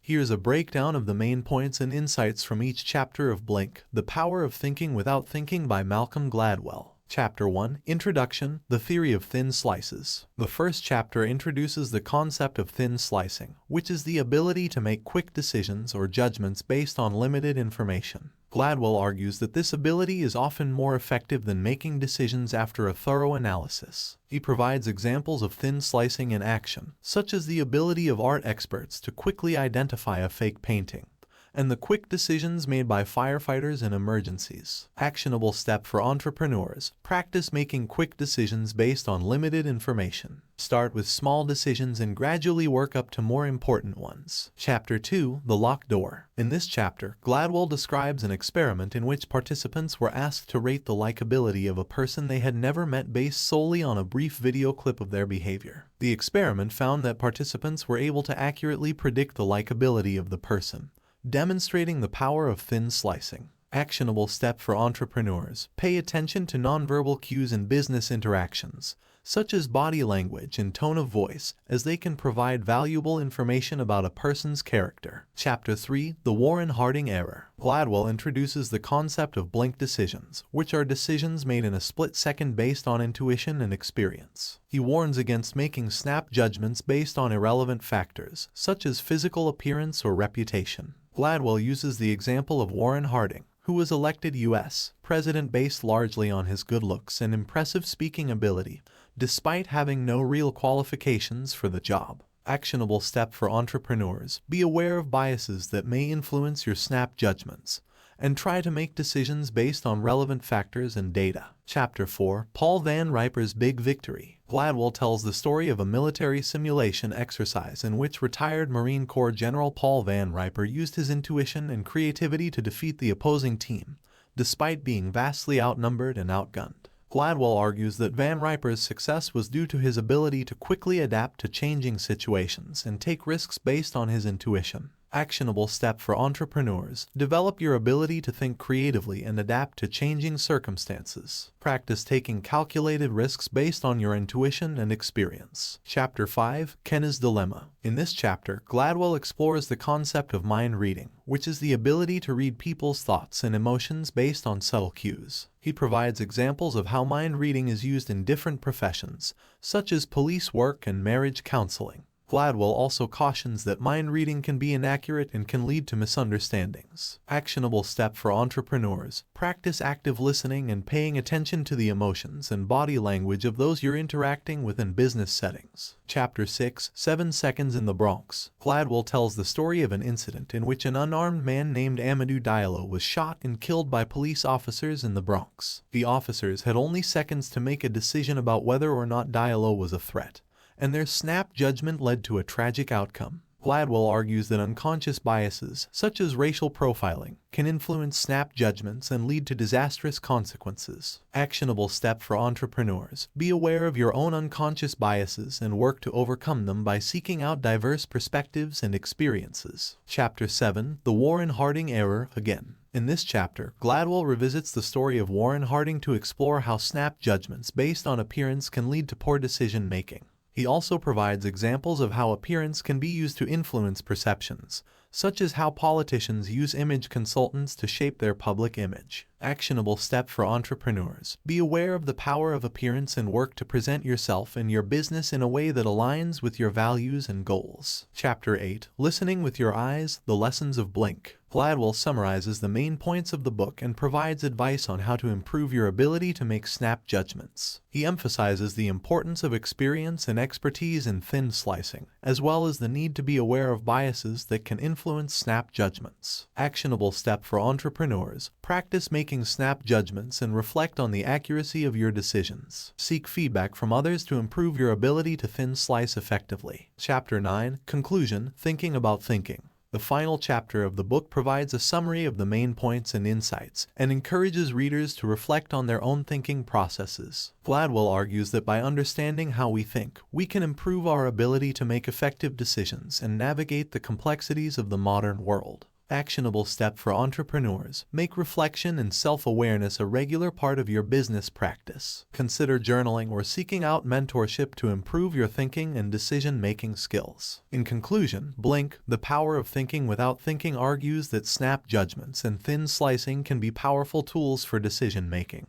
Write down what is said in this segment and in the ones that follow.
Here's a breakdown of the main points and insights from each chapter of Blink, The Power of Thinking Without Thinking by Malcolm Gladwell. Chapter 1, Introduction, The Theory of Thin Slices. The first chapter introduces the concept of thin slicing, which is the ability to make quick decisions or judgments based on limited information. Gladwell argues that this ability is often more effective than making decisions after a thorough analysis. He provides examples of thin slicing in action, such as the ability of art experts to quickly identify a fake painting, and the quick decisions made by firefighters in emergencies. Actionable step for entrepreneurs: practice making quick decisions based on limited information. Start with small decisions and gradually work up to more important ones. Chapter 2, The Locked Door. In this chapter, Gladwell describes an experiment in which participants were asked to rate the likability of a person they had never met based solely on a brief video clip of their behavior. The experiment found that participants were able to accurately predict the likability of the person, demonstrating the power of thin slicing. Actionable step for entrepreneurs: pay attention to nonverbal cues in business interactions, such as body language and tone of voice, as they can provide valuable information about a person's character. Chapter 3, The Warren Harding Error. Gladwell introduces the concept of blink decisions, which are decisions made in a split second based on intuition and experience. He warns against making snap judgments based on irrelevant factors, such as physical appearance or reputation. Gladwell uses the example of Warren Harding, who was elected U.S. president based largely on his good looks and impressive speaking ability, despite having no real qualifications for the job. Actionable step for entrepreneurs: be aware of biases that may influence your snap judgments, and try to make decisions based on relevant factors and data. Chapter 4, Paul Van Riper's Big Victory. Gladwell tells the story of a military simulation exercise in which retired Marine Corps General Paul Van Riper used his intuition and creativity to defeat the opposing team, despite being vastly outnumbered and outgunned. Gladwell argues that Van Riper's success was due to his ability to quickly adapt to changing situations and take risks based on his intuition. Actionable step for entrepreneurs: develop your ability to think creatively and adapt to changing circumstances. Practice taking calculated risks based on your intuition and experience. Chapter 5, Kenna's Dilemma. In this chapter, Gladwell explores the concept of mind reading, which is the ability to read people's thoughts and emotions based on subtle cues. He provides examples of how mind reading is used in different professions, such as police work and marriage counseling. Gladwell also cautions that mind reading can be inaccurate and can lead to misunderstandings. Actionable step for entrepreneurs: practice active listening and paying attention to the emotions and body language of those you're interacting with in business settings. Chapter 6, 7 Seconds in the Bronx. Gladwell tells the story of an incident in which an unarmed man named Amadou Diallo was shot and killed by police officers in the Bronx. The officers had only seconds to make a decision about whether or not Diallo was a threat, and their snap judgment led to a tragic outcome. Gladwell argues that unconscious biases, such as racial profiling, can influence snap judgments and lead to disastrous consequences. Actionable step for entrepreneurs: be aware of your own unconscious biases and work to overcome them by seeking out diverse perspectives and experiences. Chapter 7, The Warren Harding Error. Again, in this chapter, Gladwell revisits the story of Warren Harding to explore how snap judgments based on appearance can lead to poor decision-making. He also provides examples of how appearance can be used to influence perceptions, such as how politicians use image consultants to shape their public image. Actionable step for entrepreneurs: be aware of the power of appearance and work to present yourself and your business in a way that aligns with your values and goals. Chapter 8, Listening with Your Eyes, The Lessons of Blink. Gladwell summarizes the main points of the book and provides advice on how to improve your ability to make snap judgments. He emphasizes the importance of experience and expertise in thin slicing, as well as the need to be aware of biases that can influence snap judgments. Actionable step for entrepreneurs: practice making snap judgments and reflect on the accuracy of your decisions. Seek feedback from others to improve your ability to thin slice effectively. Chapter 9, Conclusion, Thinking About Thinking. The final chapter of the book provides a summary of the main points and insights, and encourages readers to reflect on their own thinking processes. Gladwell argues that by understanding how we think, we can improve our ability to make effective decisions and navigate the complexities of the modern world. Actionable step for entrepreneurs. Make reflection and self-awareness a regular part of your business practice. Consider journaling or seeking out mentorship to improve your thinking and decision-making skills. In conclusion, Blink, The Power of Thinking Without Thinking argues that snap judgments and thin slicing can be powerful tools for decision-making,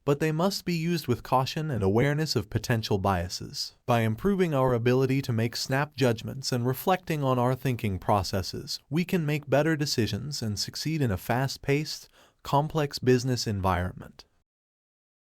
but they must be used with caution and awareness of potential biases. By improving our ability to make snap judgments and reflecting on our thinking processes, we can make better decisions and succeed in a fast-paced, complex business environment.